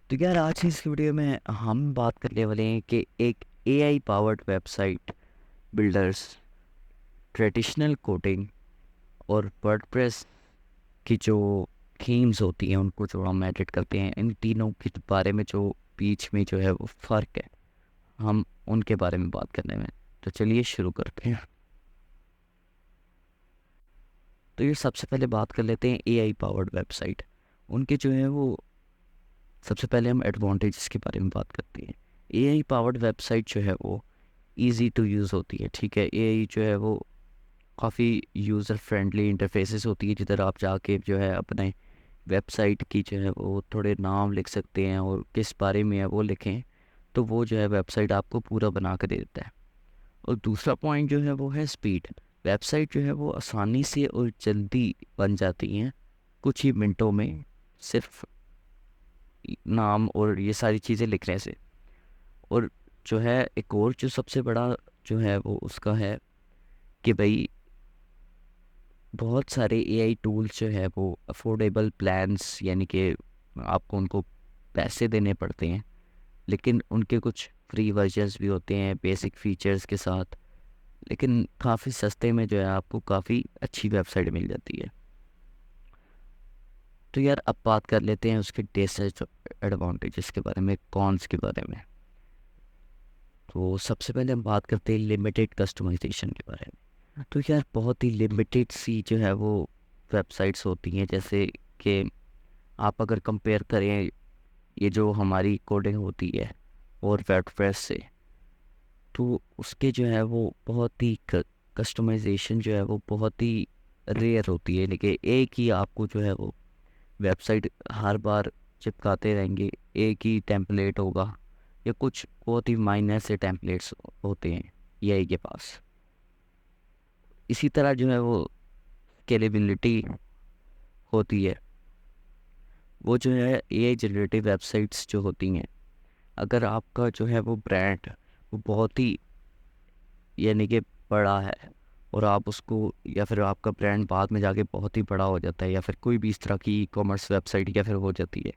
तो यार आज की इस वीडियो में हम बात करने वाले हैं कि एक AI powered website builders, traditional coding और वर्डप्रेस की जो थीम्स होती हैं उनको जो हम एडिट करते हैं, इन तीनों के बारे में जो बीच में जो है वो फ़र्क है, हम उनके बारे में बात करने में। तो चलिए शुरू करते हैं। तो ये सबसे पहले बात कर लेते हैं एआई पावर्ड वेबसाइट। उनके जो है वो सबसे पहले हम एडवांटेजेस के बारे में बात करते हैं। एआई पावर्ड वेबसाइट जो है वो ईज़ी टू यूज़ होती है। ठीक है, एआई जो है वो काफ़ी यूज़र फ्रेंडली इंटरफेसेस होती है, जिधर आप जाके जो है अपने वेबसाइट की जो है वो थोड़े नाम लिख सकते हैं और किस बारे में है वो लिखें, तो वो जो है वेबसाइट आपको पूरा बना के दे देता है। और दूसरा पॉइंट जो है वो है स्पीड। वेबसाइट जो है वो आसानी से और जल्दी बन जाती हैं, कुछ ही मिनटों में, सिर्फ नाम और ये सारी चीज़ें लिखने से। और जो है एक और जो सबसे बड़ा जो है वो उसका है कि भाई बहुत सारे एआई टूल्स जो है वो अफोर्डेबल प्लान्स, यानी कि आपको उनको पैसे देने पड़ते हैं, लेकिन उनके कुछ फ्री वर्जन्स भी होते हैं बेसिक फीचर्स के साथ, लेकिन काफ़ी सस्ते में जो है आपको काफ़ी अच्छी वेबसाइट मिल जाती है। तो यार अब बात कर लेते हैं उसके डिसएडवांटेजेस के बारे में, कॉन्स के बारे में। तो सबसे पहले हम बात करते हैं लिमिटेड कस्टमाइजेशन के बारे में। तो यार बहुत ही लिमिटेड सी जो है वो वेबसाइट्स होती हैं, जैसे कि आप अगर कंपेयर करें ये जो हमारी कोडिंग होती है और वर्डप्रेस से, तो उसके जो है वो बहुत ही कस्टमाइजेशन जो है वो बहुत ही रेयर होती है। लेकिन एक ही आपको जो है वो वेबसाइट हर बार चिपकाते रहेंगे, एक ही टेम्पलेट होगा या कुछ बहुत ही माइनर से टेम्पलेट्स होते हैं एआई के पास। इसी तरह जो है वो स्केलेबिलिटी होती है। वो जो है एआई जनरेटिव वेबसाइट्स जो होती हैं, अगर आपका जो है वो ब्रांड वो बहुत ही यानी कि बड़ा है, और आप उसको, या फिर आपका ब्रांड बाद में जाके बहुत ही बड़ा हो जाता है, या फिर कोई भी इस तरह की ई कॉमर्स वेबसाइट या फिर हो जाती है,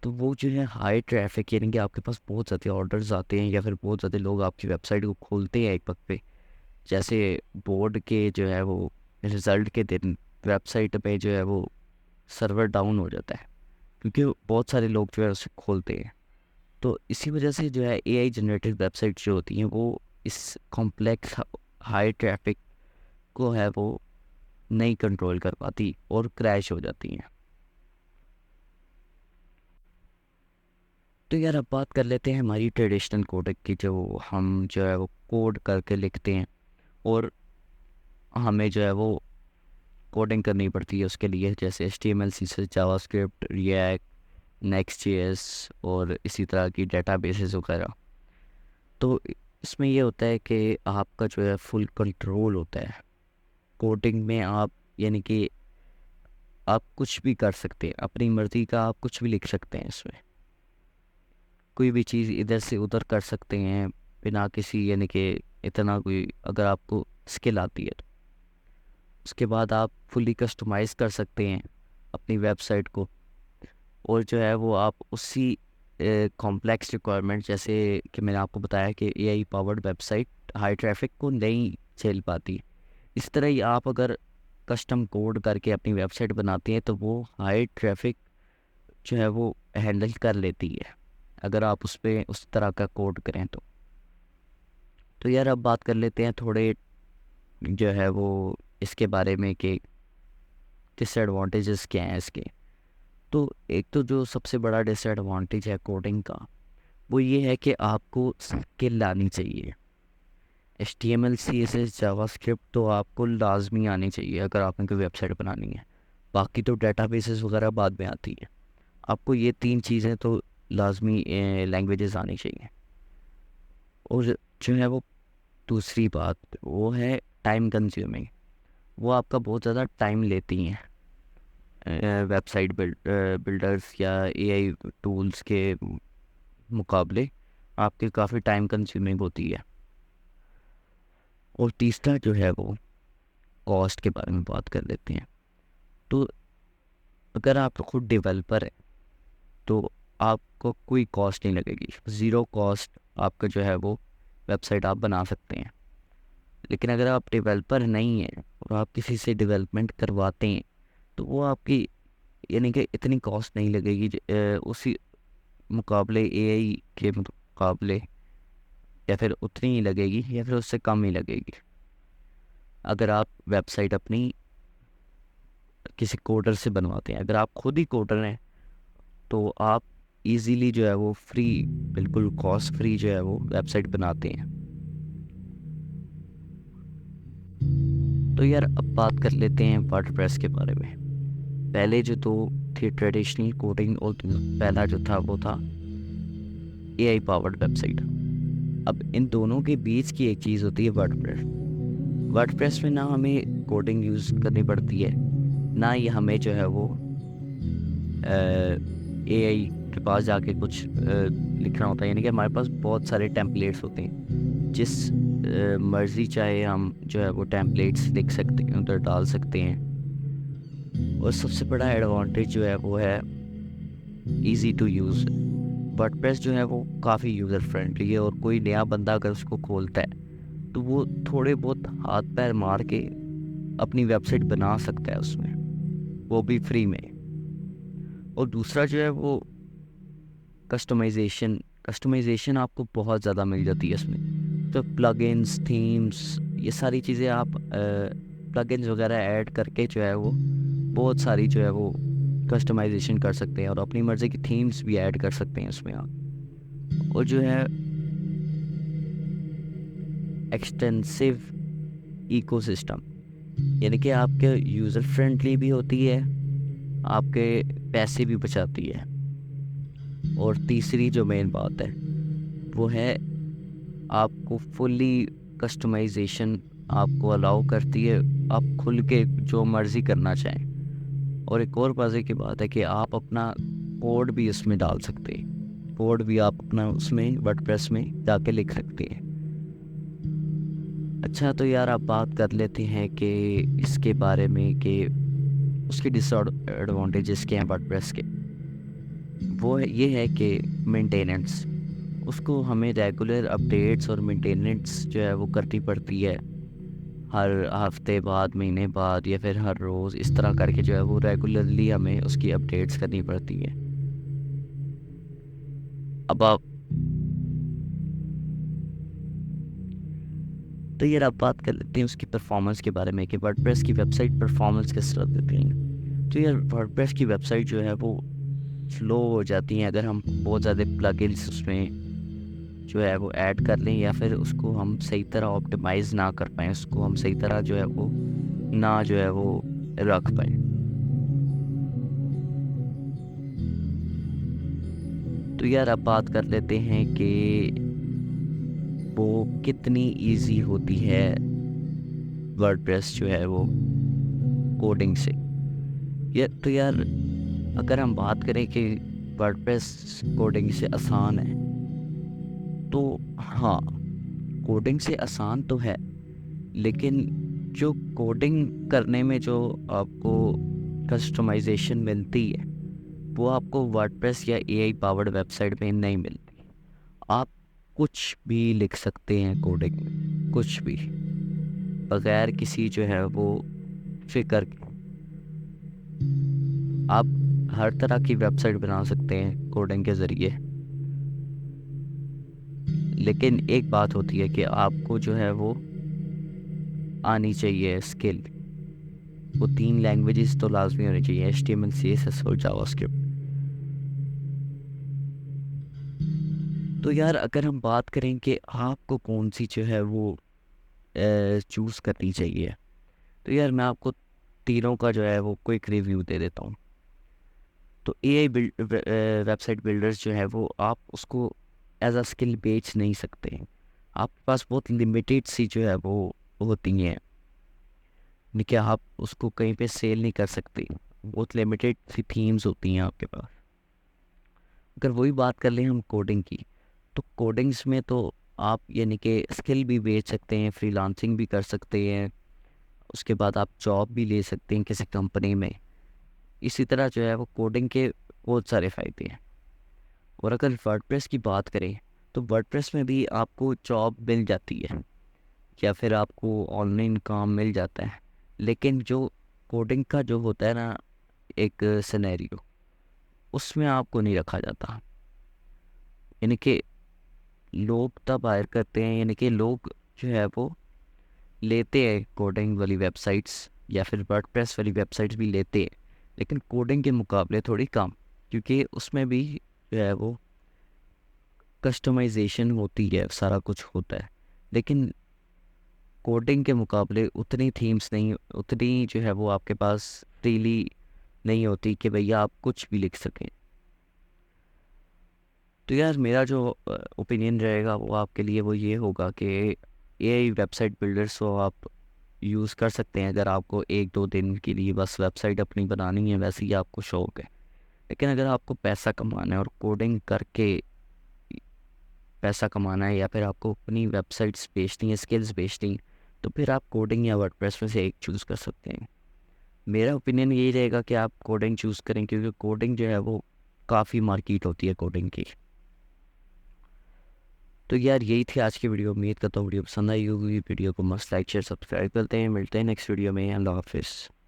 तो वो जो है हाई ट्रैफिक, यानी कि आपके पास बहुत ज़्यादा ऑर्डर्स आते हैं या फिर बहुत ज़्यादा लोग आपकी वेबसाइट को खोलते हैं एक वक्त पे, जैसे बोर्ड के जो है वो रिज़ल्ट के दिन वेबसाइट पे जो है वो सर्वर डाउन हो जाता है, क्योंकि बहुत सारे लोग जो है उसे खोलते हैं। तो इसी वजह से जो है एआई जनरेटेड वेबसाइट जो होती हैं वो इस कॉम्प्लेक्स हाई ट्रैफिक को है वो नहीं कंट्रोल कर पाती और क्रैश हो जाती हैं। तो यार अब बात कर लेते हैं हमारी ट्रेडिशनल कोडिंग की, जो हम जो है वो कोड करके लिखते हैं और हमें जो है वो कोडिंग करनी पड़ती है उसके लिए, जैसे HTML, CSS, JavaScript, react, Next.js और इसी तरह की डेटाबेसेस वगैरह। तो इसमें ये होता है कि आपका जो है फुल कंट्रोल होता है कोडिंग में। आप यानी कि आप कुछ भी कर सकते हैं, अपनी मर्ज़ी का आप कुछ भी लिख सकते हैं इसमें, कोई भी चीज़ इधर से उधर कर सकते हैं बिना किसी, यानी कि इतना कोई, अगर आपको स्किल आती है तो उसके बाद आप फुली कस्टमाइज़ कर सकते हैं अपनी वेबसाइट को। और जो है वो आप उसी कॉम्प्लेक्स रिक्वायरमेंट, जैसे कि मैंने आपको बताया कि AI powered website high traffic को नहीं झेल पाती, इस तरह ही आप अगर कस्टम कोड करके अपनी वेबसाइट बनाती हैं तो वो हाई ट्रैफिक जो है वो हैंडल कर लेती है, अगर आप उस पर उस तरह का कोड करें तो यार अब बात कर लेते हैं थोड़े जो है वो इसके बारे में कि डिसएडवांटेजेस क्या हैं इसके। तो एक तो जो सबसे बड़ा डिसएडवांटेज है कोडिंग का, वो ये है कि आपको स्किल लानी चाहिए। HTML, CSS, जावास्क्रिप्ट तो आपको लाजमी आनी चाहिए अगर आपने कोई वेबसाइट बनानी है। बाकी तो डेटाबेसेस वगैरह बाद में आती है, आपको ये तीन चीज़ें तो लाजमी लैंग्वेजेस आनी चाहिए। और जो है वो दूसरी बात वो है टाइम कंज्यूमिंग। वो आपका बहुत ज़्यादा टाइम लेती हैं वेबसाइट बिल्डर्स या एआई टूल्स के मुकाबले, आपके काफ़ी टाइम कंज्यूमिंग होती है। और तीसरा जो है वो कॉस्ट के बारे में बात कर लेते हैं। तो अगर आप खुद डेवलपर है तो आपको कोई कॉस्ट नहीं लगेगी, ज़ीरो कॉस्ट आपका जो है वो वेबसाइट आप बना सकते हैं। लेकिन अगर आप डेवलपर नहीं हैं और आप किसी से डेवलपमेंट करवाते हैं तो वो आपकी यानी कि इतनी कॉस्ट नहीं लगेगी उसी मुकाबले एआई के मुकाबले, या फिर उतनी ही लगेगी या फिर उससे कम ही लगेगी। अगर आप वेबसाइट अपनी किसी कोडर से बनवाते हैं, अगर आप खुद ही कोडर हैं तो आप इजीली जो है वो फ्री, बिल्कुल कॉस्ट फ्री जो है वो वेबसाइट बनाते हैं। तो यार अब बात कर लेते हैं वर्डप्रेस के बारे में। पहले जो तो थी ट्रेडिशनल कोडिंग और पहला जो था वो था एआई पावर्ड वेबसाइट। अब इन दोनों के बीच की एक चीज़ होती है वर्डप्रेस। वर्डप्रेस में ना हमें कोडिंग यूज़ करनी पड़ती है, ना ही हमें जो है वो एआई के पास जाके कुछ लिखना होता है। यानी कि हमारे पास बहुत सारे टेम्पलेट्स होते हैं, जिस मर्ज़ी चाहे हम जो है वो टेम्पलेट्स लिख सकते हैं, उधर डाल सकते हैं। और सबसे बड़ा एडवांटेज जो है वो है इजी टू यूज़। वर्डप्रेस जो है वो काफ़ी यूज़र फ्रेंडली है, और कोई नया बंदा अगर उसको खोलता है तो वो थोड़े बहुत हाथ पैर मार के अपनी वेबसाइट बना सकता है उसमें, वो भी फ्री में। और दूसरा जो है वो कस्टमाइजेशन आपको बहुत ज़्यादा मिल जाती है इसमें। तो प्लगइन्स, थीम्स, ये सारी चीज़ें आप प्लगइन्स वगैरह ऐड करके जो है वो बहुत सारी जो है वो कस्टमाइजेशन कर सकते हैं, और अपनी मर्ज़ी की थीम्स भी ऐड कर सकते हैं उसमें आप। और जो है एक्सटेंसिव इकोसिस्टम, यानी कि आपके यूज़र फ्रेंडली भी होती है, आपके पैसे भी बचाती है। और तीसरी जो मेन बात है वो है आपको फुली कस्टमाइजेशन आपको अलाउ करती है, आप खुल के जो मर्ज़ी करना चाहें। और एक और मज़े की बात है कि आप अपना कोड भी उसमें डाल सकते हैं, कोड भी आप अपना उसमें वर्डप्रेस में जाके लिख सकते हैं। अच्छा, तो यार आप बात कर लेते हैं कि इसके बारे में कि उसके डिसएडवांटेजेस क्या हैं वर्डप्रेस के। ये है कि मेंटेनेंस, उसको हमें रेगुलर अपडेट्स और मेंटेनेंस जो है वो करनी पड़ती है, हर हफ्ते बाद, महीने बाद, या फिर हर रोज़, इस तरह करके जो है वो रेगुलरली हमें उसकी अपडेट्स करनी पड़ती है। अब आप तो यार आप बात कर लेते हैं उसकी परफॉर्मेंस के बारे में कि वर्डप्रेस की वेबसाइट परफॉर्मेंस किस तरह देती है। तो यार वर्डप्रेस की वेबसाइट जो है वो स्लो हो जाती हैं अगर हम बहुत ज़्यादा प्लगइन्स उसमें जो है वो ऐड कर लें, या फिर उसको हम सही तरह ऑप्टिमाइज़ ना कर पाएँ, उसको हम सही तरह जो है वो ना जो है वो रख पाएँ। तो यार अब बात कर लेते हैं कि वो कितनी इजी होती है वर्डप्रेस जो है वो कोडिंग से। ये तो यार अगर हम बात करें कि वर्डप्रेस कोडिंग से आसान है, तो हाँ, कोडिंग से आसान तो है, लेकिन जो कोडिंग करने में जो आपको कस्टमाइजेशन मिलती है वो आपको वर्डप्रेस या एआई पावर्ड वेबसाइट में नहीं मिलती। आप कुछ भी लिख सकते हैं कोडिंग में, कुछ भी, बगैर किसी जो है वो फिक्र के आप हर तरह की वेबसाइट बना सकते हैं कोडिंग के ज़रिए। लेकिन एक बात होती है कि आपको जो है वो आनी चाहिए स्किल, वो 3 लैंग्वेजेस तो लाजमी होनी चाहिए, HTML, CSS और जावास्क्रिप्ट। तो यार अगर हम बात करें कि आपको कौन सी जो है वो चूज़ करनी चाहिए, तो यार मैं आपको तीनों का जो है वो क्विक रिव्यू दे देता हूँ। तो एआई वेबसाइट बिल्डर्स जो है वो आप उसको एज अ स्किल बेच नहीं सकते हैं, आपके पास बहुत लिमिटेड सी जो है वो होती हैं, यानी कि आप उसको कहीं पे सेल नहीं कर सकते, बहुत लिमिटेड सी थीम्स होती हैं आपके पास। अगर वही बात कर लें हम कोडिंग की, तो कोडिंग्स में तो आप यानी कि स्किल भी बेच सकते हैं, फ्रीलांसिंग भी कर सकते हैं, उसके बाद आप जॉब भी ले सकते हैं किसी कंपनी में। इसी तरह जो है वो कोडिंग के बहुत सारे फ़ायदे हैं। और अगर वर्डप्रेस की बात करें तो वर्डप्रेस में भी आपको जॉब मिल जाती है या फिर आपको ऑनलाइन काम मिल जाता है, लेकिन जो कोडिंग का जो होता है ना एक सिनेरियो, उसमें आपको नहीं रखा जाता। यानी कि लोग तब हायर करते हैं, यानी कि लोग जो है वो लेते हैं कोडिंग वाली वेबसाइट्स या फिर वर्डप्रेस वाली वेबसाइट्स भी लेते हैं, लेकिन कोडिंग के मुकाबले थोड़ी कम, क्योंकि उसमें भी जो है वो कस्टमाइजेशन होती है, सारा कुछ होता है। लेकिन कोडिंग के मुकाबले उतनी थीम्स नहीं, उतनी जो है वो आपके पास फ्रीली नहीं होती कि भैया आप कुछ भी लिख सकें। तो यार मेरा जो ओपिनियन रहेगा वो आपके लिए वो ये होगा कि एआई वेबसाइट बिल्डर्स को आप यूज़ कर सकते हैं अगर आपको एक दो दिन के लिए बस वेबसाइट अपनी बनानी है, वैसे ही आपको शौक है। लेकिन अगर आपको पैसा कमाना है और कोडिंग करके पैसा कमाना है, या फिर आपको अपनी वेबसाइट्स बेचनी है, स्किल्स बेचनी है, तो फिर आप कोडिंग या वर्डप्रेस में से एक चूज़ कर सकते हैं। मेरा ओपिनियन यही रहेगा कि आप कोडिंग चूज़ करें, क्योंकि कोडिंग जो है वो काफ़ी मार्केट होती है कोडिंग की। तो यार यही थी आज की वीडियो। उम्मीद करता हूँ वीडियो पसंद आई होगी। वीडियो को मस्त लाइक शेयर सब्सक्राइब करते हैं। मिलते हैं नेक्स्ट वीडियो में। अल्लाह हाफिज़।